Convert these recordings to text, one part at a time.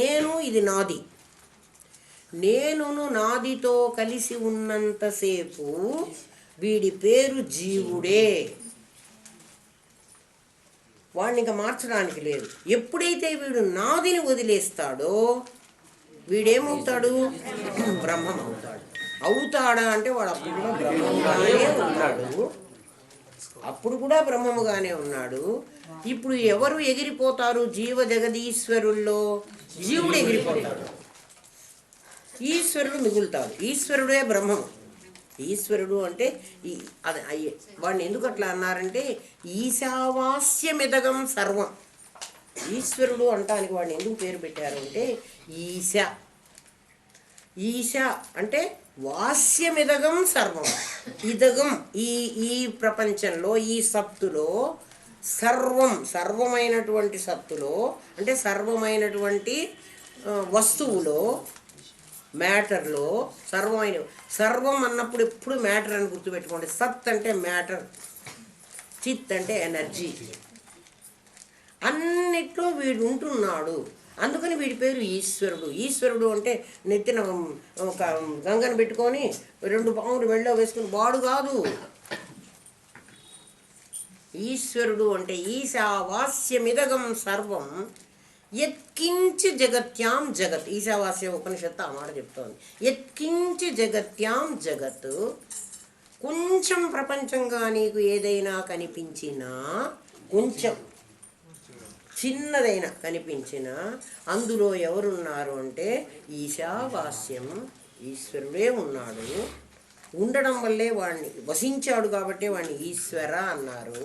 నేను ఇది నాది, నేనును నాదితో కలిసి ఉన్నంతసేపు వీడి పేరు జీవుడే. వాడిని ఇంకా మార్చడానికి లేదు. ఎప్పుడైతే వీడు నాదిని వదిలేస్తాడో వీడేమవుతాడు? బ్రహ్మం అవుతాడు. అవుతాడా అంటే వాడు అప్పుడు కూడా బ్రహ్మముగానే ఉన్నాడు. అప్పుడు కూడా బ్రహ్మముగానే ఉన్నాడు. ఇప్పుడు ఎవరు ఎగిరిపోతారు? జీవ జగదీశ్వరుల్లో జీవుడు ఎగిరిపోతాడు, ఈశ్వరుడు మిగులుతాడు. ఈశ్వరుడే బ్రహ్మము. ఈశ్వరుడు అంటే వాడిని ఎందుకు అట్లా అన్నారంటే ఈశావాస్యమిదగం సర్వం. ఈశ్వరుడు అంటానికి వాడిని ఎందుకు పేరు పెట్టారు అంటే ఈశ. ఈశ అంటే వాస్యమిదగం సర్వం. ఇదగం ఈ ఈ ప్రపంచంలో ఈ సత్తులో సర్వం, సర్వమైనటువంటి సత్తులో అంటే సర్వమైనటువంటి వస్తువులో, మ్యాటర్లో సర్వమైన, సర్వం అన్నప్పుడు ఎప్పుడు మ్యాటర్ అని గుర్తుపెట్టుకోండి. సత్ అంటే మ్యాటర్, చిత్ అంటే ఎనర్జీ. అన్నిట్లో వీడు ఉంటున్నాడు. అందుకని వీడి పేరు ఈశ్వరుడు. ఈశ్వరుడు అంటే నెత్తిన ఒక గంగను పెట్టుకొని 2 పాములు వెళ్ళో వేసుకుని వాడు కాదు. ఈశ్వరుడు అంటే ఈశావాస్యమిదగం సర్వం యత్కించి జగత్యాం జగత్. ఈశావాస్య ఉపనిషత్తు ఆ మాట చెప్తోంది. యత్కించి జగత్యాం జగత్. కొంచెం ప్రపంచంగా నీకు ఏదైనా కనిపించినా, కొంచెం చిన్నదైనా కనిపించినా అందులో ఎవరున్నారు అంటే ఈశావాస్యం, ఈశ్వరుడే ఉన్నాడు. ఉండడం వల్లే వాడిని వసించాడు కాబట్టి వాడిని ఈశ్వర అన్నారు.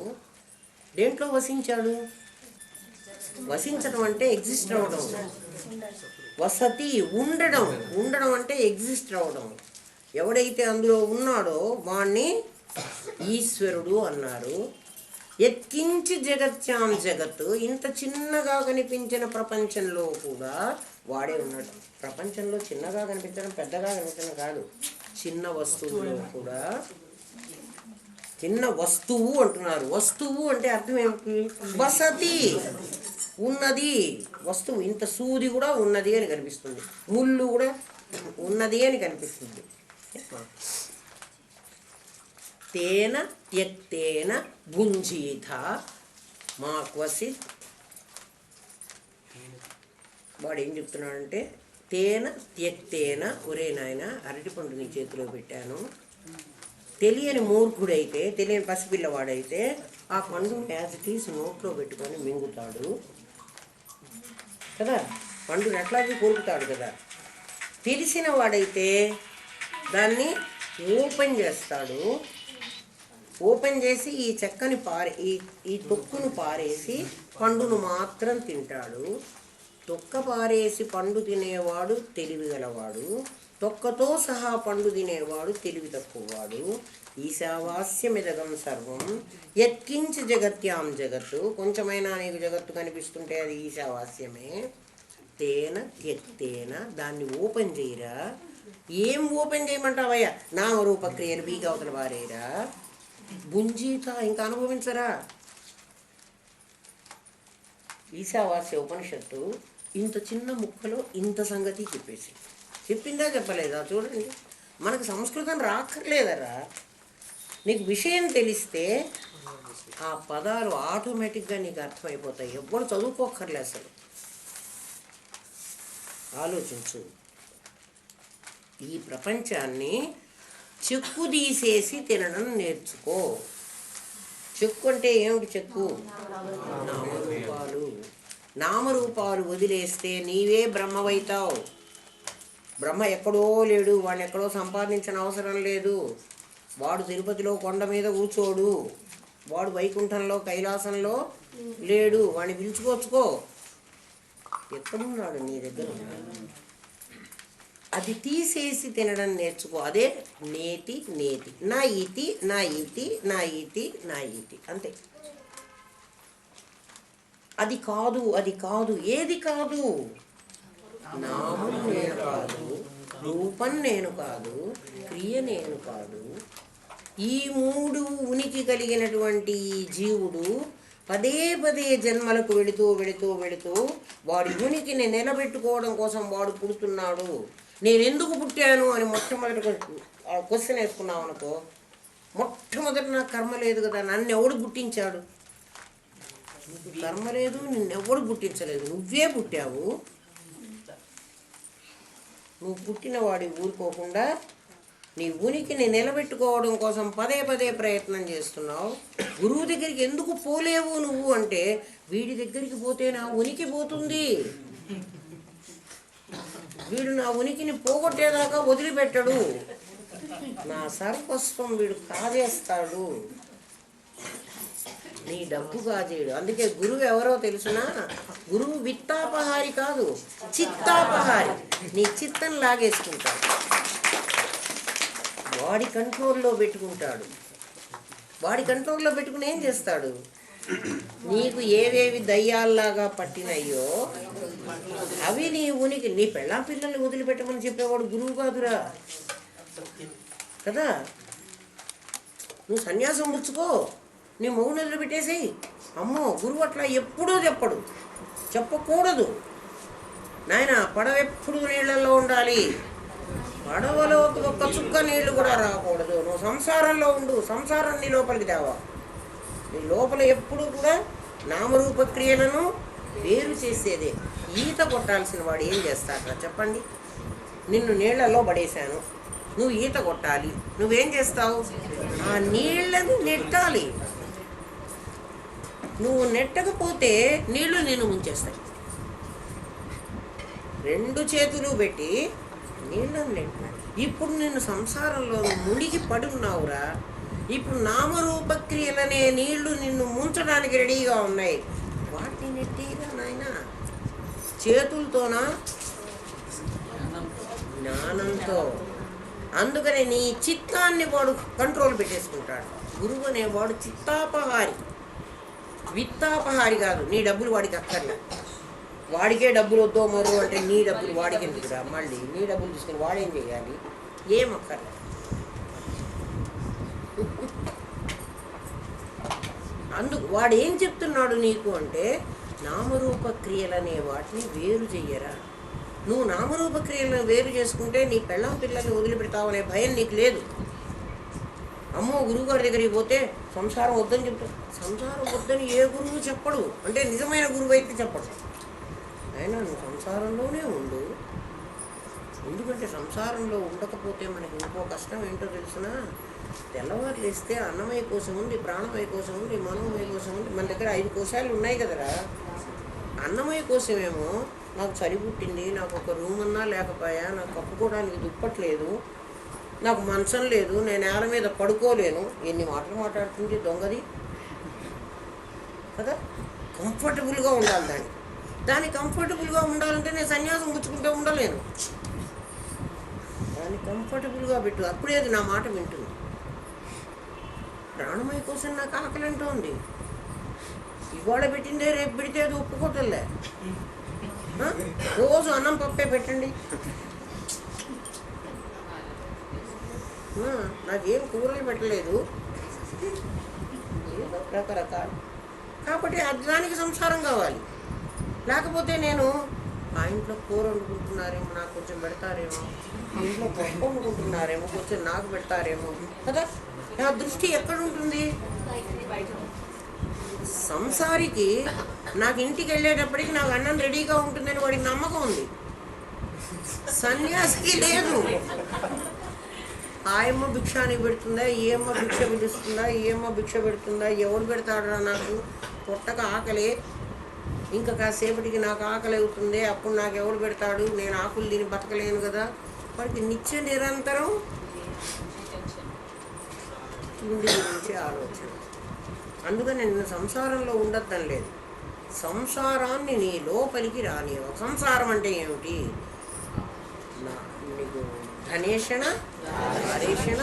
దేంట్లో వసించాడు? వసించడం అంటే ఎగ్జిస్ట్ అవ్వడం. వసతి ఉండడం, ఉండడం అంటే ఎగ్జిస్ట్ అవ్వడం. ఎవడైతే అందులో ఉన్నాడో వాణ్ణి ఈశ్వరుడు అన్నారు. యత్కించి జగత్యాం జగత్. ఇంత చిన్నగా కనిపించిన ప్రపంచంలో కూడా వాడే ఉన్నాడు. ప్రపంచంలో చిన్నగా కనిపించడం, పెద్దగా కనిపించడం కాదు. చిన్న వస్తువులో కూడా, చిన్న వస్తువు అంటున్నారు. వస్తువు అంటే అర్థం ఏమిటి? వసతి, ఉన్నది. వస్తువు ఇంత సూది కూడా ఉన్నది అని కనిపిస్తుంది, ముళ్ళు కూడా ఉన్నది అని కనిపిస్తుంది. తేన త్యక్తేన భుంజీత మా క్వచిత్. వాడు ఏం చెప్తున్నాడంటే తేన త్యక్తేన, ఒరే నాయన అరటిపండు నీ చేతిలో పెట్టాను, తెలియని మూర్ఖుడైతే, తెలియని పసిపిల్లవాడైతే ఆ పండు యాజ్ ఇట్ ఈస్ నోట్లో పెట్టుకొని మింగుతాడు కదా, పండుని ఎట్లాగే కొరుకుతాడు కదా. తెలిసిన వాడైతే దాన్ని ఓపెన్ చేస్తాడు. ఓపెన్ చేసి ఈ చెక్కని ఈ తొక్కును పారేసి పండును మాత్రం తింటాడు. తొక్క పారేసి పండు తినేవాడు తెలివి గలవాడు, తొక్కతో సహా పండు తినేవాడు తెలివి తక్కువవాడు. ఈశావాస్యమిదగం సర్వం యత్కించి జగత్యాం జగత్తు. కొంచెమైనా నీకు జగత్తు కనిపిస్తుంటే అది ఈశావాస్యమే. తేన త్యక్తేన, దాన్ని ఓపెన్ చేయరా. ఏం ఓపెన్ చేయమంటావయ్యా? నామరూప క్రియలు బీగ అవతల వారేరా. భుంజీత, ఇంకా అనుభవించరా. ఈశావాస్య ఉపనిషత్తు ఇంత చిన్న ముక్కలో ఇంత సంగతి చెప్పేసి చెప్పిందా చెప్పలేదా? చూడండి, మనకు సంస్కృతం రాక్కర్లేదరా. నీకు విషయం తెలిస్తే ఆ పదాలు ఆటోమేటిక్గా నీకు అర్థమైపోతాయి. ఎవ్వరు చదువుకోక్కర్లే అసలు. ఆలోచించు. ఈ ప్రపంచాన్ని చెక్కు తీసేసి తినడం నేర్చుకో. చెక్కు అంటే ఏమిటి? చెక్కు నామరూపాలు. నామరూపాలు వదిలేస్తే నీవే బ్రహ్మవైతావు. బ్రహ్మ ఎక్కడో లేడు, వాడిని ఎక్కడో సంపాదించిన అవసరం లేదు. వాడు తిరుపతిలో కొండ మీద కూర్చోడు, వాడు వైకుంఠంలో కైలాసంలో లేడు. వాడిని పిలుచుకోవచ్చుకో. ఎక్కడున్నాడు? నీ దగ్గర ఉన్నాడు. అది తీసేసి తినడం నేర్చుకో. అదే నేతి. నేతి నా ఇతి, నా ఇతి, నా ఇతి, నా ఇతి, అంతే. అది కాదు, అది కాదు. ఏది కాదు? నామం నేను కాదు, రూపం నేను కాదు, క్రియ నేను కాదు. ఈ 3 ఉనికి కలిగినటువంటి ఈ జీవుడు పదే పదే జన్మలకు వెళుతూ వెళుతూ వెళుతూ వాడి ఉనికిని నిలబెట్టుకోవడం కోసం వాడు పుడుతున్నాడు. నేను ఎందుకు పుట్టాను అని మొట్టమొదటి క్వశ్చన్ వేసుకున్నావు అనుకో, మొట్టమొదటి నాకు కర్మ లేదు కదా, నన్ను ఎవడు పుట్టించాడు? నీకు కర్మ లేదు, నిన్నెవడు పుట్టించలేదు, నువ్వే పుట్టావు. నువ్వు పుట్టిన వాడి ఊరుకోకుండా నీ ఉనికిని నిలబెట్టుకోవడం కోసం పదే పదే ప్రయత్నం చేస్తున్నావు. గురువు దగ్గరికి ఎందుకు పోలేవు నువ్వు అంటే, వీడి దగ్గరికి పోతే నా ఉనికి పోతుంది, వీడు నా ఉనికిని పోగొట్టేదాకా వదిలిపెట్టడు, నా సర్వస్వం వీడు కాజేస్తాడు, నీ డబ్బు కాజేయడు. అందుకే గురువు ఎవరో తెలుసునా? గురువు విత్తాపహారి కాదు, చిత్తాపహారి. నీ చిత్తం లాగేసుకుంటాడు, వాడి కంట్రోల్లో పెట్టుకుంటాడు. వాడి కంట్రోల్లో పెట్టుకుని ఏం చేస్తాడు? నీకు ఏవేవి దయ్యాల్లాగా పట్టినయ్యో అవి నీ ఉనికి, నీ పెళ్ళాం పిల్లల్ని వదిలిపెట్టమని చెప్పేవాడు గురువు కాదురా కదా. నువ్వు సన్యాసం పుచ్చుకో, నీ మొగుడు వదిలిపెట్టేసేయి. అమ్మో, గురువు అట్లా ఎప్పుడూ చెప్పకూడదు. నాయన పడవ ఎప్పుడు నీళ్ళల్లో ఉండాలి, పడవలో ఒక్క చుక్క నీళ్లు కూడా రాకూడదు. నువ్వు సంసారంలో ఉండు, సంసారం నీ లోపలికి తేవా. నీ లోపల ఎప్పుడు కూడా నామరూప క్రియలను వేరు చేసేదే. ఈత కొట్టాల్సిన వాడు ఏం చేస్తాడరా చెప్పండి? నిన్ను నీళ్లలో పడేశాను, నువ్వు ఈత కొట్టాలి, నువ్వేం చేస్తావు? ఆ నీళ్లను నెట్టాలి. నువ్వు నెట్టకపోతే నీళ్లు నిన్ను ముంచేస్తాయి. రెండు చేతులు పెట్టి నీళ్ళను నెట్టిన. ఇప్పుడు నేను సంసారంలో మునిగి పడున్నావురా. ఇప్పుడు నామరూపక్రియలనే నీళ్లు నిన్ను ముంచడానికి రెడీగా ఉన్నాయి. వాటిని నెట్టేగా నాయన, చేతులతోనా? జ్ఞానంతో. అందుకనే నీ చిత్తాన్ని వాడు కంట్రోల్ పెట్టేసుకుంటాడు. గురువు అనేవాడు చిత్తాపహారి, విత్తాపహారి కాదు. నీ డబ్బులు వాడికి అక్కర్లే, వాడికే డబ్బులు వద్దో మరో అంటే నీ డబ్బులు వాడికి ఎందుకురా? మళ్ళీ నీ డబ్బులు తీసుకుని వాడేం చేయాలి? ఏం అక్కర్లే. అందుకు వాడు ఏం చెప్తున్నాడు నీకు అంటే, నామరూప క్రియలనే వాటిని వేరు చెయ్యరా. నువ్వు నామరూప క్రియలను వేరు చేసుకుంటే నీ పెళ్ళాం పిల్లల్ని వదిలిపెడతావనే భయం నీకు లేదు. అమ్మో, గురువుగారి దగ్గరికి పోతే సంసారం వద్దని చెప్తాడు. సంసారం వద్దని ఏ గురువు చెప్పడు, అంటే నిజమైన గురువు అయితే చెప్పడు. అయినా నువ్వు సంసారంలోనే ఉండు. ఎందుకంటే సంసారంలో ఉండకపోతే మనకి ఇంకో కష్టం ఏంటో తెలిసిన, తెల్లవారులు వేస్తే అన్నమయ కోసం ఉంది, ప్రాణమయ కోసం ఉంది, మనోమయ కోసం ఉంది. మన దగ్గర 5 కోశాలు ఉన్నాయి కదరా. అన్నమయ కోసమేమో నాకు చలి పుట్టింది, నాకు ఒక రూమ్ అన్నా లేకపోయా, నాకు కప్పుకోవడానికి దుప్పట్లేదు, నాకు మంచం లేదు, నేను నేల మీద పడుకోలేను. ఎన్ని మాటలు మాట్లాడుతుంది దొంగది కదా. కంఫర్టబుల్గా ఉండాలి. దాన్ని కంఫర్టబుల్గా ఉండాలంటే నేను సన్యాసం పుచ్చుకుంటే ఉండలేను. దాన్ని కంఫర్టబుల్గా పెట్టు, అప్పుడే అది నా మాట వింటుంది. ప్రాణమయ కోసం నాకు ఆకలి అంటోంది, ఇవాళ పెట్టిందే రేపు పెడితే అది ఒప్పుకోవట్లే. రోజు అన్నం పప్పే పెట్టండి, నాకేం కూరలు పెట్టలేదు, ఏదో రకరకాలు. కాబట్టి దానికి సంసారం కావాలి. లేకపోతే నేను ఆ ఇంట్లో కూర వండుకుంటున్నారేమో, నాకు కొంచెం పెడతారేమో, ఆ ఇంట్లో పప్పు వండుకుంటున్నారేమో, కొంచెం నాకు పెడతారేమో కదా. నా దృష్టి ఎక్కడ ఉంటుంది? సంసారికి నాకు ఇంటికి వెళ్ళేటప్పటికి నాకు అన్నం రెడీగా ఉంటుందని వాడికి నమ్మకం ఉంది. సన్యాసికి లేదు. ఆయమ్మ భిక్షానికి పెడుతుందా, ఏమ్మ భిక్ష పిలుస్తుందా, ఏమ్మ భిక్ష పెడుతుందా, ఎవరు పెడతాడరా నాకు పొట్టక ఆకలి, ఇంకా కాసేపటికి నాకు ఆకలి అవుతుంది, అప్పుడు నాకు ఎవరు పెడతాడు, నేను ఆకులు తిని బతకలేను కదా. వాడికి నిత్య నిరంతరం తిండి గురించి ఆలోచన. అందుకని నేను సంసారంలో ఉండద్దని లేదు, సంసారాన్ని నీ లోపలికి రానివ్వ. సంసారం అంటే ఏమిటి? నీకు ధనేషణ, హరేషణ,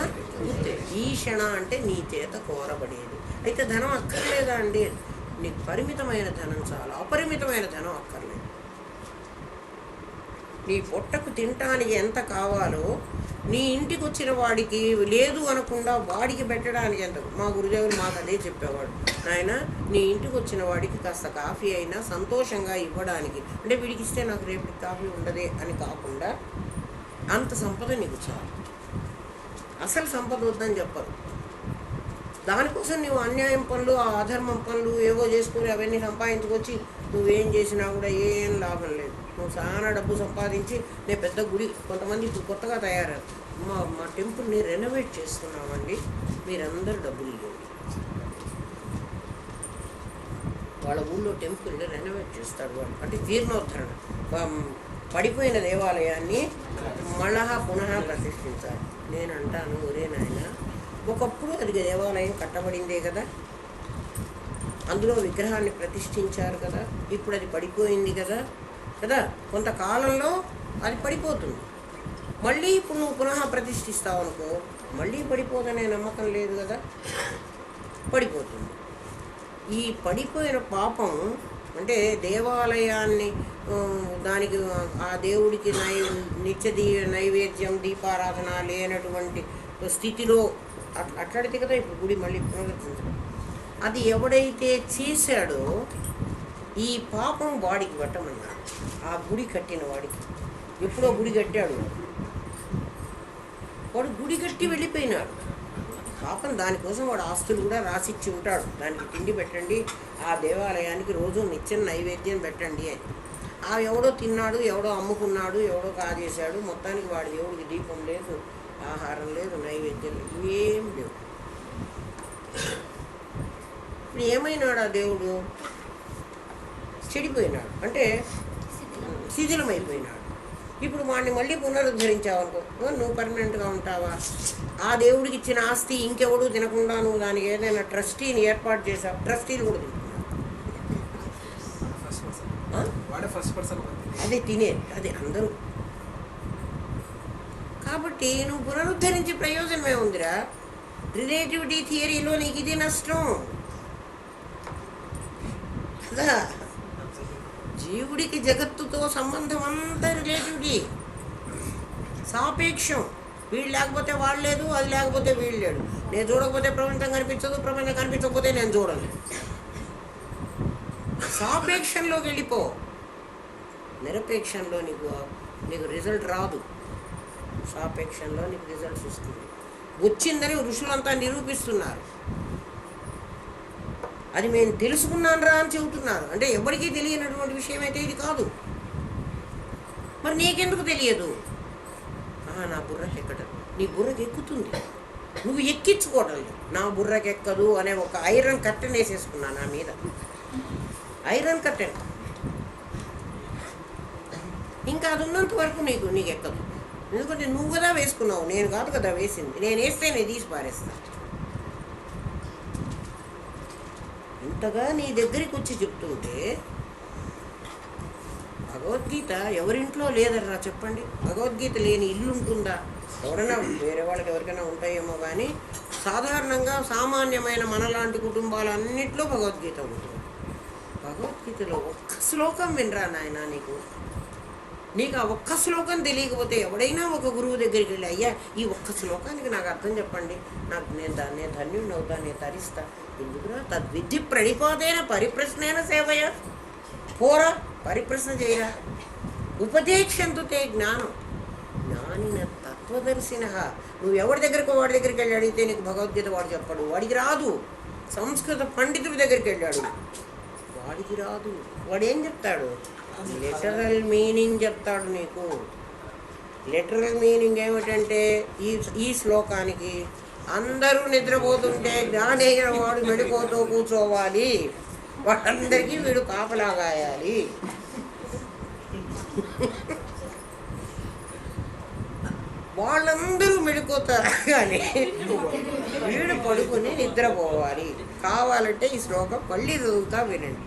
ఈషణ అంటే నీ చేత కోరబడేది. అయితే ధనం అక్కర్లేదా అండి? నీకు పరిమితమైన ధనం చాలా, అపరిమితమైన ధనం అక్కర్లేదు. నీ పొట్టకు తినటానికి ఎంత కావాలో నీ ఇంటికి వచ్చిన వాడికి లేదు అనకుండా వాడికి పెట్టడానికి ఎంత. మా గురుదేవులు మాకు అదే చెప్పేవాడు, నాయన నీ ఇంటికి వచ్చిన వాడికి కాస్త కాఫీ అయినా సంతోషంగా ఇవ్వడానికి, అంటే వీడికి ఇస్తే నాకు రేపు కాఫీ ఉండదే అని కాకుండా అంత సంపద నీకు చాలు. అసలు సంపద వద్దని చెప్పరు. దానికోసం నువ్వు అన్యాయం పనులు, ఆ అధర్మం పనులు ఏవో చేసుకుని అవన్నీ సంపాదించుకొచ్చి నువ్వేం చేసినా కూడా ఏం లాభం లేదు. నువ్వు చాలా డబ్బు సంపాదించి నేను పెద్ద గుడి, కొంతమంది ఇప్పుడు కొత్తగా తయారయ్యారు, మా టెంపుల్ని రెనోవేట్ చేస్తున్నామండి, మీరందరూ డబ్బులు ఇవ్వండి. వాళ్ళ ఊళ్ళో టెంపుల్ని రెనోవేట్ చేస్తాడు వాడు, అంటే జీర్ణోద్ధరణ, పడిపోయిన దేవాలయాన్ని మళ్ళా పునః ప్రతిష్ఠించాలి. నేను అంటాను, ఒరే నాయన, ఒకప్పుడు అది దేవాలయం కట్టబడిందే కదా, అందులో విగ్రహాన్ని ప్రతిష్ఠించారు కదా, ఇప్పుడు అది పడిపోయింది కదా కదా కొంతకాలంలో అది పడిపోతుంది. మళ్ళీ ఇప్పుడు నువ్వు పునః ప్రతిష్ఠిస్తావు అనుకో, మళ్ళీ పడిపోదనే నమ్మకం లేదు కదా, పడిపోతుంది. ఈ పడిపోయిన పాపం అంటే దేవాలయాన్ని దానికి ఆ దేవుడికి నిత్య నైవేద్యం దీపారాధన లేనటువంటి స్థితిలో అట్లాడితే కదా ఇప్పుడు గుడి మళ్ళీ పునరుద్ధరించడం. అది ఎవడైతే చేశాడో ఈ పాపం వాడికి పట్టమన్నాడు. ఆ గుడి కట్టిన వాడికి ఎప్పుడో గుడి కట్టాడు వాడు, గుడి కట్టి వెళ్ళిపోయినాడు. పాపం దానికోసం వాడు ఆస్తులు కూడా రాసిచ్చి ఉంటాడు, దానికి తిండి పెట్టండి, ఆ దేవాలయానికి రోజు నిత్యం నైవేద్యం పెట్టండి అని. ఆ ఎవడో తిన్నాడు, ఎవడో అమ్ముకున్నాడు, ఎవడో కాజేశాడు, మొత్తానికి వాడి దేవుడికి దీపం లేదు, ఆహారం లేదు, నైవేద్యం లేదు, ఏం లేవు. ఇప్పుడు ఏమైనాడు ఆ దేవుడు? చెడిపోయినాడు, అంటే శిథిలమైపోయినాడు. ఇప్పుడు వాడిని మళ్ళీ పునరుద్ధరించావనుకో, నువ్వు పర్మనెంట్గా ఉంటావా? ఆ దేవుడికి ఇచ్చిన ఆస్తి ఇంకెవడు తినకుండా నువ్వు దానికి ఏదైనా ట్రస్టీని ఏర్పాటు చేసావు, ట్రస్టీలు కూడా తింటున్నారు, అదే తినేది, అది అందరూ. కాబట్టి నువ్వు పునరుద్ధరించి ప్రయోజనమే ఉందిరా. రిలేటివిటీ థియరీలో నీకు ఇది నష్టం కదా. జీవుడికి జగత్తుతో సంబంధం అంతా రిలేటివిటీ, సాపేక్షం. వీళ్ళు లేకపోతే వాళ్ళు లేదు, అది లేకపోతే వీళ్ళు లేడు. నేను చూడకపోతే ప్రపంచం కనిపించదు, ప్రపంచం కనిపించకపోతే నేను చూడను. సాపేక్షంలోకి వెళ్ళిపో, నిరపేక్షంలో నీకు రిజల్ట్ రాదు, సాపేక్షంలో నీకు రిజల్ట్స్ వస్తుంది. వచ్చిందని ఋషులంతా నిరూపిస్తున్నారు. అది మేము తెలుసుకున్నాను రా అని చెబుతున్నారు. అంటే ఎవరికీ తెలియనటువంటి విషయం అయితే ఇది కాదు. మరి నీకెందుకు తెలియదు? నా బుర్రకి ఎక్కదు. నీ బుర్రకి ఎక్కుతుంది, నువ్వు ఎక్కించుకోవడం. నా బుర్రకి ఎక్కదు అనే ఒక ఐరన్ కట్టెన్ వేసేసుకున్నా నా మీద, ఐరన్ కట్టెన్. ఇంకా అది ఉన్నంత వరకు నీకు ఎక్కదు. ఎందుకంటే నువ్వు కదా వేసుకున్నావు, నేను కాదు కదా వేసింది. నేను వేస్తే నేను తీసి పారేస్తాను. ఇంతగా నీ దగ్గరికి వచ్చి చెప్తుంటే, భగవద్గీత ఎవరింట్లో లేదర్రా చెప్పండి? భగవద్గీత లేని ఇల్లు ఉంటుందా? ఎవరైనా వేరే వాళ్ళకి ఎవరికైనా ఉంటాయేమో కానీ సాధారణంగా సామాన్యమైన మనలాంటి కుటుంబాలన్నింటిలో భగవద్గీత ఉంటుంది. భగవద్గీతలో ఒక్క శ్లోకం వినరా నాయన, నీకు ఆ ఒక్క శ్లోకం తెలియకపోతే ఎవడైనా ఒక గురువు దగ్గరికి వెళ్ళి, అయ్యా ఈ ఒక్క శ్లోకానికి నాకు అర్థం చెప్పండి, నేను ధన్యుడిని అవుతా, నేను తరిస్తా. ఎందుకురా? తద్విద్య ప్రణిపాతైన పరిప్రశ్నైన సేవయ, పోరా పరిప్రశ్న చేయరా. ఉపదేశంతో జ్ఞానం, జ్ఞానిన తత్వదర్శిన. నువ్వు ఎవరి దగ్గరకు వాడి దగ్గరికి వెళ్ళి అడిగితే నీకు భగవద్గీత వాడు చెప్పడు, వాడికి రాదు. సంస్కృత పండితుడి దగ్గరికి వెళ్ళాడు, వాడికి రాదు. వాడు ఏం చెప్తాడు? లిటరల్ మీనింగ్ చెప్తాడు నీకు. లిటరల్ మీనింగ్ ఏమిటంటే ఈ శ్లోకానికి అందరూ నిద్రపోతుంటే జ్ఞానైన వాడు మెడిపోతూ కూర్చోవాలి, వాళ్ళందరికీ వీడు కాపలాగాయాలి. వాళ్ళందరూ మెడిపోతారు కానీ వీడు పడుకుని నిద్రపోవాలి. కావాలంటే ఈ శ్లోకం మళ్ళీ చదువుతా వినండి.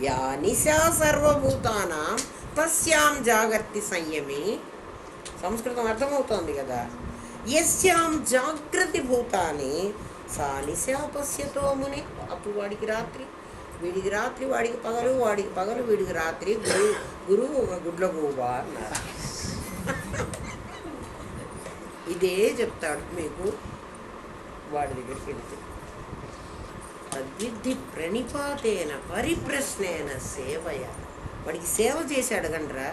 యా నిశా సర్వభూతానాం తస్యాం జాగర్తి సంయమి. సంస్కృతం అర్థమవుతోంది కదా. యస్యాం జాగ్రత్త భూతాని సా నిశా పశ్యతో ముని. అప్పుడు వాడికి రాత్రి, వీడికి రాత్రి, వాడికి పగలు, వాడికి పగలు, వీడికి రాత్రి. గురువు ఒక గుడ్ల గూబ అన్నారు. ఇదే చెప్తాడు మీకు వాడి దగ్గరికి వెళ్తే. తద్విద్ధి ప్రణిపాతేన పరిప్రశ్నేన సేవయ. వాడికి సేవ చేసి అడగండ్రా,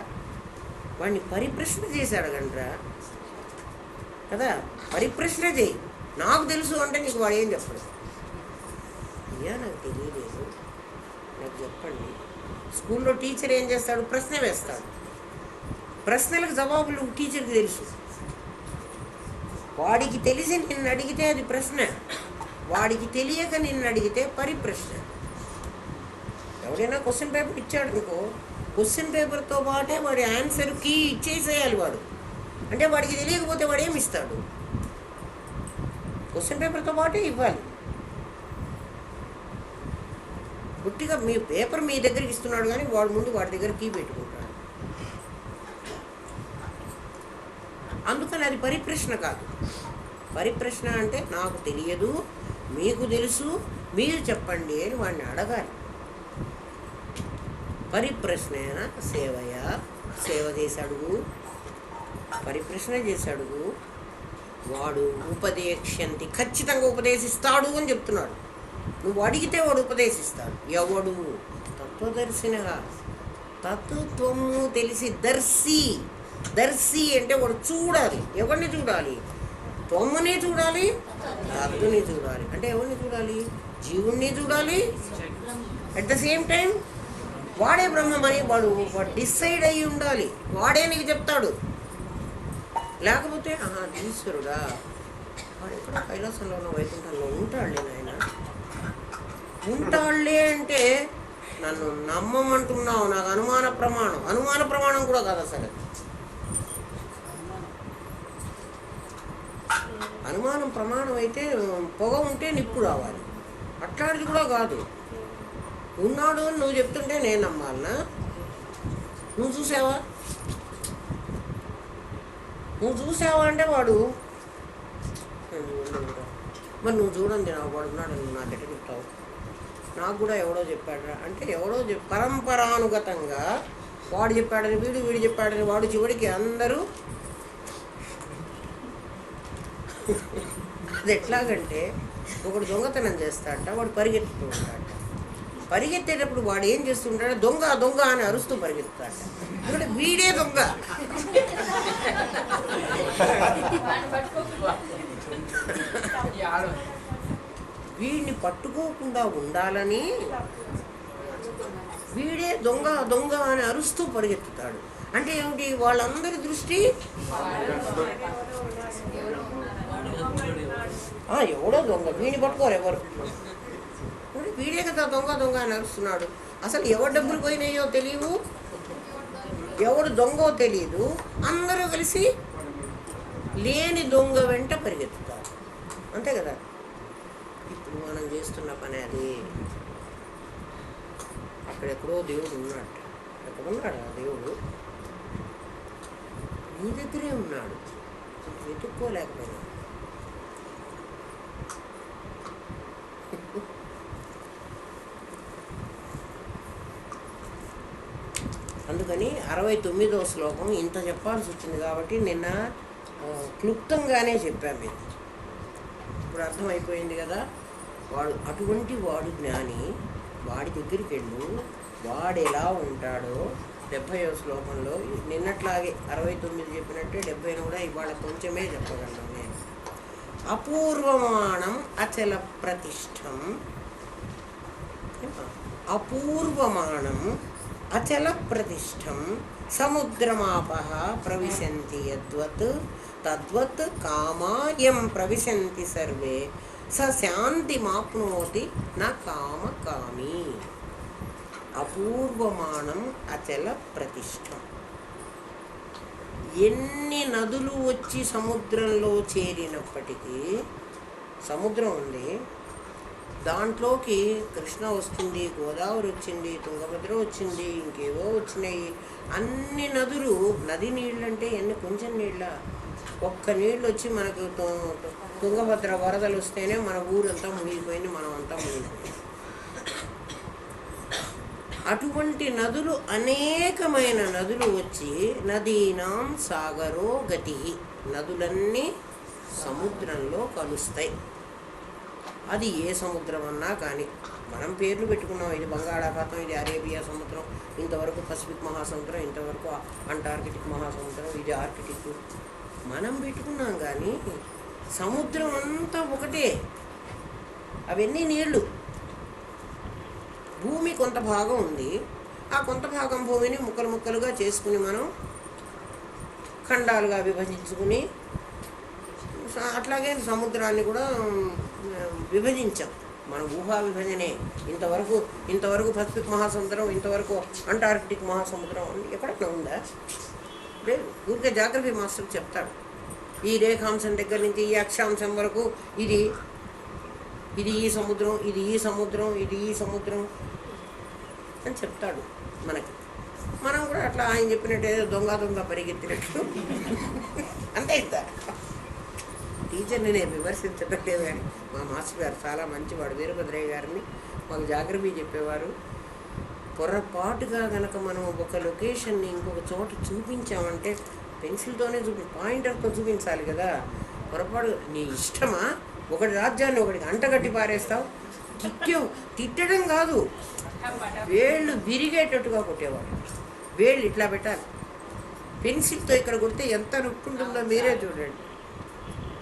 వాడిని పరిప్రశ్న చేసి అడగండ్రా కదా. పరిప్రశ్న చేయి. నాకు తెలుసు అంటే నీకు వాడు ఏం చెప్పడు. అయ్యా నాకు తెలియలేదు, నాకు చెప్పండి. స్కూల్లో టీచర్ ఏం చేస్తాడు? ప్రశ్న వేస్తాడు. ప్రశ్నలకు జవాబులు టీచర్కి తెలుసు. వాడికి తెలిసి నిన్ను అడిగితే అది ప్రశ్న, వాడికి తెలియక నిన్ను అడిగితే పరిప్రశ్న. ఎవడైనా క్వశ్చన్ పేపర్ ఇచ్చాడు అనుకో, క్వశ్చన్ పేపర్తో పాటే వాడి ఆన్సర్ కీ ఇచ్చేసేయాలి వాడు. అంటే వాడికి తెలియకపోతే వాడు ఏమి ఇస్తాడు? క్వశ్చన్ పేపర్తో పాటే ఇవ్వాలి. పుట్టిగా మీ పేపర్ మీ దగ్గరికి ఇస్తున్నాడు కానీ వాడు ముందు వాడి దగ్గర కీ పెట్టుకుంటాడు. అందుకని అది పరిప్రశ్న కాదు. పరిప్రశ్న అంటే నాకు తెలియదు, మీకు తెలుసు, మీరు చెప్పండి అని వాడిని అడగాలి. పరిప్రశ్న సేవయ, సేవ చేసి అడుగు, పరిప్రశ్న చేసి అడుగు. వాడు ఉపదేశంతి, ఖచ్చితంగా ఉపదేశిస్తాడు అని చెప్తున్నాడు. నువ్వు అడిగితే వాడు ఉపదేశిస్తాడు. ఎవడు? తత్వదర్శినగా, తత్వము తెలిసి దర్శి. దర్శి అంటే వాడు చూడాలి. ఎవరిని చూడాలి? త్వమ్ముని చూడాలి, తత్తుని చూడాలి. అంటే ఎవరిని చూడాలి? జీవుణ్ణి చూడాలి. అట్ ద సేమ్ టైం వాడే బ్రహ్మమని వాడు డిసైడ్ అయ్యి ఉండాలి. వాడే నీకు చెప్తాడు. లేకపోతే ఈశ్వరుడా, వాడు ఎక్కడ కైలాసంలోనో వైకుంఠంలో ఉంటాడులే నాయన, ఉంటాడులే అంటే నన్ను నమ్మమంటున్నావు. నాకు అనుమాన ప్రమాణం, అనుమాన ప్రమాణం కూడా కాదు అసలు. అనుమానం ప్రమాణం అయితే పొగ ఉంటే నిప్పు రావాలి, అట్లాంటిది కూడా కాదు. ఉన్నాడు అని నువ్వు చెప్తుంటే నేను నమ్మాలనా? నువ్వు చూసావా? నువ్వు చూసావా అంటే వాడు మరి నువ్వు చూడండి నాకు వాడు ఉన్నాడు, నువ్వు నాకెట్ట చెప్తావు? నాకు కూడా ఎవడో చెప్పాడు అంటే ఎవడో పరంపరానుగతంగా వాడు చెప్పాడని వీడు చెప్పాడని వాడు చివరికి అందరూ. అది ఎట్లాగంటే ఒకడు దొంగతనం చేస్తాడట, వాడు పరిగెత్తుతూ ఉంటాడట. పరిగెత్తేటప్పుడు వాడు ఏం చేస్తుంటాడు? దొంగ దొంగ అని అరుస్తూ పరిగెత్తుతాడట. ఎందుకంటే వీడే దొంగ. వీడిని పట్టుకోకుండా ఉండాలని వీడే దొంగ దొంగ అని అరుస్తూ పరిగెత్తుతాడు. అంటే ఏమిటి? వాళ్ళందరి దృష్టి ఎవడో దొంగ, వీడిని పట్టుకోరు ఎవరు. వీడే కదా దొంగ దొంగ అని అరుస్తున్నాడు. అసలు ఎవరు డబ్బులు పోయినాయో తెలియవు, ఎవడు దొంగో తెలియదు. అందరూ కలిసి లేని దొంగ వెంట పరిగెత్తుతారు. అంతే కదా ఇప్పుడు మనం చేస్తున్న పని. అది అక్కడెక్కడో దేవుడు ఉన్నాడు. ఎక్కడున్నాడు ఆ దేవుడు? నీ దగ్గరే ఉన్నాడు. వెతుక్కోలేకపోయినా. అందుకని 69వ శ్లోకం ఇంత చెప్పాల్సి వచ్చింది కాబట్టి నిన్న క్లుప్తంగానే చెప్పాను మీకు. ఇప్పుడు అర్థమైపోయింది కదా. వాడు అటువంటి వాడు జ్ఞాని, వాడి దగ్గరికి వెళ్ళు, వాడు ఎలా ఉంటాడో 70వ శ్లోకంలో నిన్నట్లాగే 69 చెప్పినట్టే 70 కూడా ఇవాళ కొంచెమే చెప్పగలను నేను. అపూర్వమానం అచల ప్రతిష్టం, అపూర్వమానం అచల ప్రతిష్టం సముద్రమాపః ప్రవిశంతి యద్వత్ తద్వత్ కామాయం ప్రవిశంతి సర్వే స శాంతిమాప్నోతి న కామకామి. అపూర్వమానం అచల ప్రతిష్టం. ఎన్ని నదులు వచ్చి సముద్రంలో చేరినప్పటికీ, సముద్రం ఉంది, దాంట్లోకి కృష్ణ వస్తుంది, గోదావరి వచ్చింది, తుంగభద్ర వచ్చింది, ఇంకేవో వచ్చినాయి. అన్ని నదులు, నది నీళ్ళంటే ఎన్ని కొంచెం నీళ్ళ, ఒక్క నీళ్ళు వచ్చి మనకు తుంగభద్ర వరదలు వస్తేనే మన ఊరంతా మునిగిపోయింది, మనం అంతా మునిగిపోయింది. అటువంటి నదులు, అనేకమైన నదులు వచ్చి నదీనాం సాగరో గతి, నదులన్నీ సముద్రంలో కలుస్తాయి. అది ఏ సముద్రం అన్నా కానీ. మనం పేర్లు పెట్టుకున్నాం, ఇది బంగాళాఖాతం, ఇది అరేబియా సముద్రం, ఇంతవరకు పసిఫిక్ మహాసముద్రం, ఇంతవరకు అంటార్కిటిక్ మహాసముద్రం, ఇది ఆర్కిటిక్ మనం పెట్టుకున్నాం. కానీ సముద్రం అంతా ఒకటే, అవన్నీ నీళ్ళు. భూమి కొంత భాగం ఉంది, ఆ కొంత భాగం భూమిని ముక్కలు ముక్కలుగా చేసుకుని మనం ఖండాలుగా విభజించుకుని, అట్లాగే సముద్రాన్ని కూడా విభజించాం. మన ఊహా విభజనే. ఇంతవరకు పసిఫిక్ మహాసముద్రం, ఇంతవరకు అంటార్కిటిక్ మహాసముద్రం ఎక్కడన్నా ఉందా? లేదు. ఊరికే జాగ్రఫీ మాస్టర్ చెప్తాడు, ఈ రేఖాంశం దగ్గర నుంచి ఈ అక్షాంశం వరకు ఇది ఈ సముద్రం, ఇది ఈ సముద్రం, ఇది ఈ సముద్రం అని చెప్తాడు మనకి. మనం కూడా అట్లా ఆయన చెప్పినట్టు ఏదో దొంగ పరిగెత్తినట్టు అంతే ఇస్తారు. టీచర్ని నేను విమర్శించట్లేదు, కానీ మా మాస్టర్ గారు చాలా మంచివాడు, వీరభద్రయ్య గారిని మాకు జాగ్రఫీ చెప్పేవారు. పొరపాటుగా కనుక మనం ఒక లొకేషన్ని ఇంకొక చోట చూపించామంటే పెన్సిల్తోనే పాయింటర్తో చూపించాలి కదా. పొరపాటు నీ ఇష్టమా, ఒకటి రాజ్యాన్ని ఒకటికి అంటగట్టి పారేస్తావు. తిట్టడం కాదు, వేళ్ళు విరిగేటట్టుగా కొట్టేవాడు. వేళ్ళు ఇట్లా పెట్టాలి, పెన్సిల్తో ఇక్కడ కొడితే ఎంత నొక్కుంటుందో మీరే చూడండి.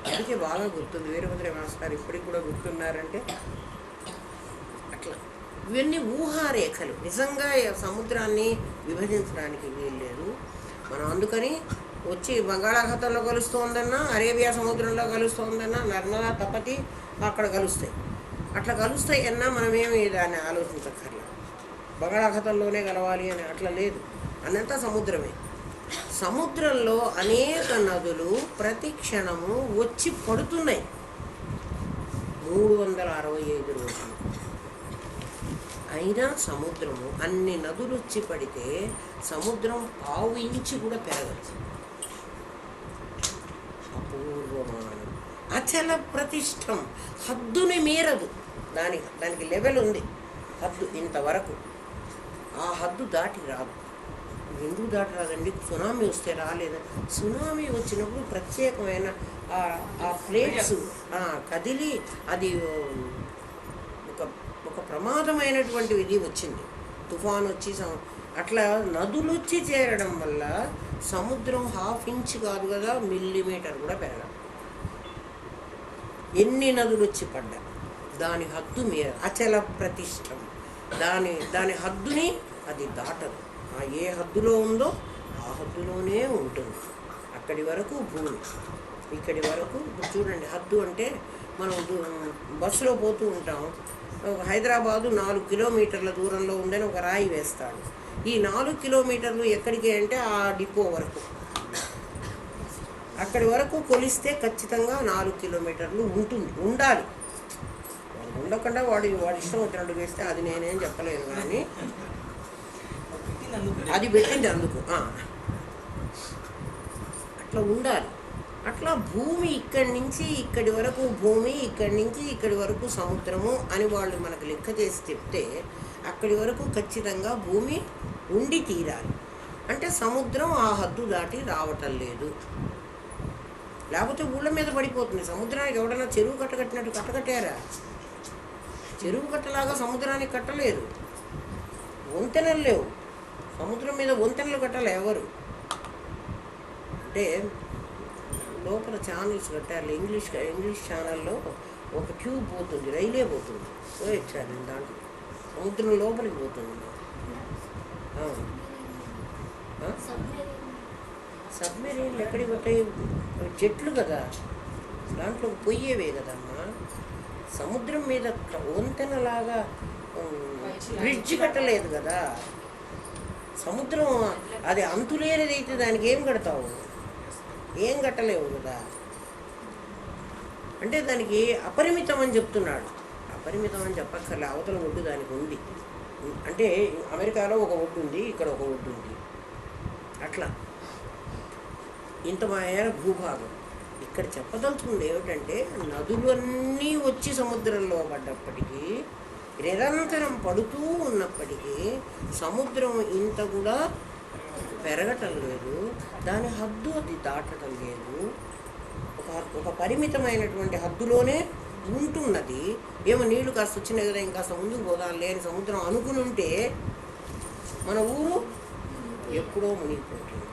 అందుకే బాగా గుర్తుంది వీరభద్రయ్య మాస్టర్, ఇప్పటికి కూడా గుర్తున్నారంటే అట్లా. ఇవన్నీ ఊహారేఖలు. నిజంగా సముద్రాన్ని విభజించడానికి వీల్లేదు. మనం అందుకని వచ్చి బంగాళాఖాతంలో కలుస్తోందన్నా, అరేబియా సముద్రంలో కలుస్తోందన్నా, నర్మదా తపతి అక్కడ కలుస్తాయి. అట్లా కలుస్తాయి అన్నా మనమేమి దాన్ని ఆలోచించక్కర్లేదు. బంగాళాఖాతంలోనే కలవాలి అని అట్లా లేదు, అన్నంతా సముద్రమే. సముద్రంలో అనేక నదులు ప్రతి క్షణము వచ్చి పడుతున్నాయి. 365 రోజులు అయినా సముద్రము అన్ని నదులు వచ్చి పడితే సముద్రం 1/2 ఇంచు కూడా పెరగదు. అపూర్వమానం, అచల ప్రతిష్టం, హద్దుని మీరదు. దానికి లెవెల్ ఉంది, హద్దు ఇంతవరకు. ఆ హద్దు దాటి రాదు. ఎందుకు దాటి రాదండి? సునామీ వస్తే రాలేదా? సునామీ వచ్చినప్పుడు ప్రత్యేకమైన ఆ ప్లేట్స్ కదిలి అది ఒక ప్రమాదమైనటువంటి ఇది వచ్చింది. తుఫాన్ వచ్చి అట్లా నదులు వచ్చి చేరడం వల్ల సముద్రం 1/2 ఇంచ్ కాదు కదా, మిల్లీమీటర్ కూడా పెరగదు. ఎన్ని నదులు వచ్చి పడ్డా దాని హద్దు మీద అచల ప్రతిష్టం. దాని హద్దుని అది దాటదు. ఏ హద్దులో ఉందో ఆ హద్దులోనే ఉంటుంది. అక్కడి వరకు భూమి, ఇక్కడి వరకు. చూడండి, హద్దు అంటే మనం బస్సులో పోతూ ఉంటాం. హైదరాబాదు 4 కిలోమీటర్ల దూరంలో ఉందని ఒక రాయి వేస్తాడు. ఈ 4 కిలోమీటర్లు ఎక్కడికి అంటే ఆ డిపో వరకు. అక్కడి వరకు కొలిస్తే ఖచ్చితంగా 4 కిలోమీటర్లు ఉండాలి. ఉండకుండా వాడి ఇష్టం వచ్చినట్టు వేస్తే అది నేనేం చెప్పలేను, కానీ అది పెట్టింది అందుకు. అట్లా ఉండాలి. అట్లా భూమి ఇక్కడి నుంచి ఇక్కడి వరకు భూమి, ఇక్కడి నుంచి ఇక్కడి వరకు సముద్రము అని వాళ్ళు మనకు లెక్క చేసి చెప్తే అక్కడి వరకు ఖచ్చితంగా భూమి ఉండి తీరాలి. అంటే సముద్రం ఆ హద్దు దాటి రావటం లేదు. లేకపోతే ఊళ్ళ మీద పడిపోతుంది. సముద్రానికి ఎవడన్నా చెరువు కట్టకట్టినట్టు కట్టకట్టారా? చెరువు కట్టలాగా సముద్రానికి కట్టలేదు. వంతెనలు లేవు, సముద్రం మీద వంతెనలు కట్టాలి ఎవరు? అంటే లోపల ఛానల్స్ కట్టాలి. ఇంగ్లీష్ ఛానల్లో ఒక ట్యూబ్ పోతుంది, రైలే పోతుంది, పోయొచ్చారు దాంట్లో, సముద్రం లోపలికి పోతుంది. సబ్మెరీన్లు ఎక్కడికి పోతాయి? చెట్లు కదా, దాంట్లో పొయ్యేవే కదమ్మా. సముద్రం మీద వంతెనలాగా బ్రిడ్జ్ కట్టలేదు కదా. సముద్రం అది అంతులేనిదైతే దానికి ఏం కడతావు? ఏం కట్టలేవు కదా. అంటే దానికి అపరిమితం అని చెప్తున్నాడు. అపరిమితం అని చెప్పక్కర్లే, అవతల ఒడ్డు దానికి ఉంది. అంటే అమెరికాలో ఒక ఒడ్డు ఉంది, ఇక్కడ ఒక ఒడ్డు ఉంది. అట్లా ఇంత మాయన భూభాగం. ఇక్కడ చెప్పదలుచుకుంది ఏమిటంటే, నదులన్నీ వచ్చి సముద్రంలో పడ్డప్పటికీ నిరంతరం పడుతూ ఉన్నప్పటికీ సముద్రం ఇంత కూడా పెరగటం లేదు, దాని హద్దు అది దాటడం లేదు. ఒక పరిమితమైనటువంటి హద్దులోనే ఉంటున్నది. ఏమో నీళ్లు కాస్త వచ్చినాయి కదా, ఇంకాస్త ముందుకు పోదాం లేని సముద్రం అనుకుని ఉంటే మన ఊరు ఎప్పుడో మునిగిపోతుంది.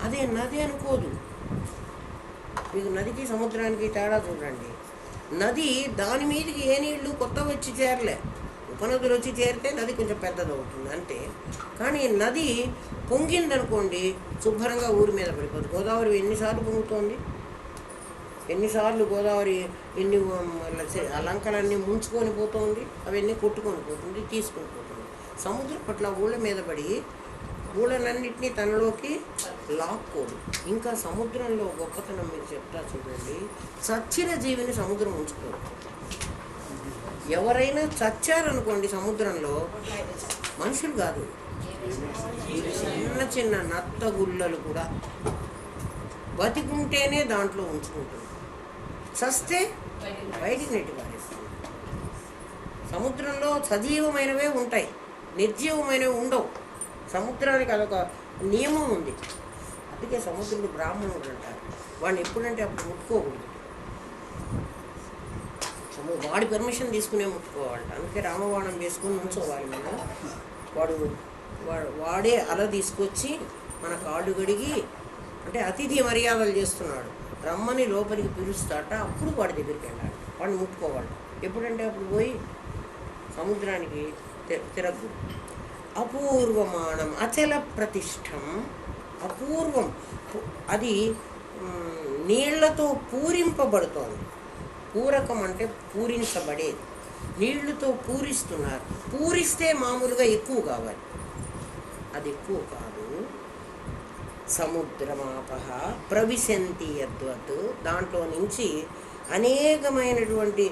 అదే నది అనుకోదు. మీకు నదికి సముద్రానికి తేడా చూడండి. నది దాని మీదకి ఏ నీళ్లు కొత్త వచ్చి చేరలే, ఉపనదులు వచ్చి చేరితే నది కొంచెం పెద్దది అవుతుంది అంతే. కానీ నది పొంగిందనుకోండి శుభ్రంగా ఊరి మీద పడిపోతుంది. గోదావరి ఎన్నిసార్లు పొంగుతోంది, ఎన్నిసార్లు గోదావరి ఎన్ని లంకలన్నీ ముంచుకొని పోతుంది, అవన్నీ కొట్టుకొని పోతుంది, తీసుకొని పోతుంది. సముద్రం పట్ల ఊళ్ళ మీద పడి ఊళ్ళనన్నింటినీ తనలోకి లాక్కోదు. ఇంకా సముద్రంలో గొప్పతనం మీరు చెప్తా చూడండి, చచ్చిన జీవిని సముద్రం ఉంచుకోదు. ఎవరైనా చచ్చారనుకోండి సముద్రంలో, మనుషులు కాదు, చిన్న చిన్న నత్త గుళ్ళలు కూడా బతికుంటేనే దాంట్లో ఉంచుకుంటుంది, చస్తే బయటికి నెట్టి పారేస్తుంది. సముద్రంలో సజీవమైనవే ఉంటాయి, నిర్జీవమైనవి ఉండవు. సముద్రానికి అదొక నియమం ఉంది. అందుకే సముద్రుడు బ్రాహ్మణుడు అంటారు. వాడిని ఎప్పుడంటే అప్పుడు ముట్టుకోకూడదు, వాడి పర్మిషన్ తీసుకునే ముట్టుకోవాలి. అందుకే రామబాణం వేసుకుని ఉంచోవాలి. మనం వాడే అల తీసుకొచ్చి మన కాళ్ళు గడిగి, అంటే అతిథి మర్యాదలు చేస్తున్నాడు, రమ్మని లోపలికి పిలుస్తాట, అప్పుడు వాడి దగ్గరికి వెళ్ళాలి, వాడిని ముట్టుకోవాలి. ఎప్పుడంటే అప్పుడు పోయి సముద్రానికి తిరగదు. అపూర్వమానం అచల ప్రతిష్టం, అపూర్వం, అది నీళ్లతో పూరింపబడుతోంది. పూరకం అంటే పూరించబడేది, నీళ్లతో పూరిస్తున్నారు. పూరిస్తే మామూలుగా ఎక్కువ కావాలి, అది ఎక్కువ కాదు. సముద్రమాపహ ప్రవిశంతి యద్వత్, దాంట్లో నుంచి అనేకమైనటువంటి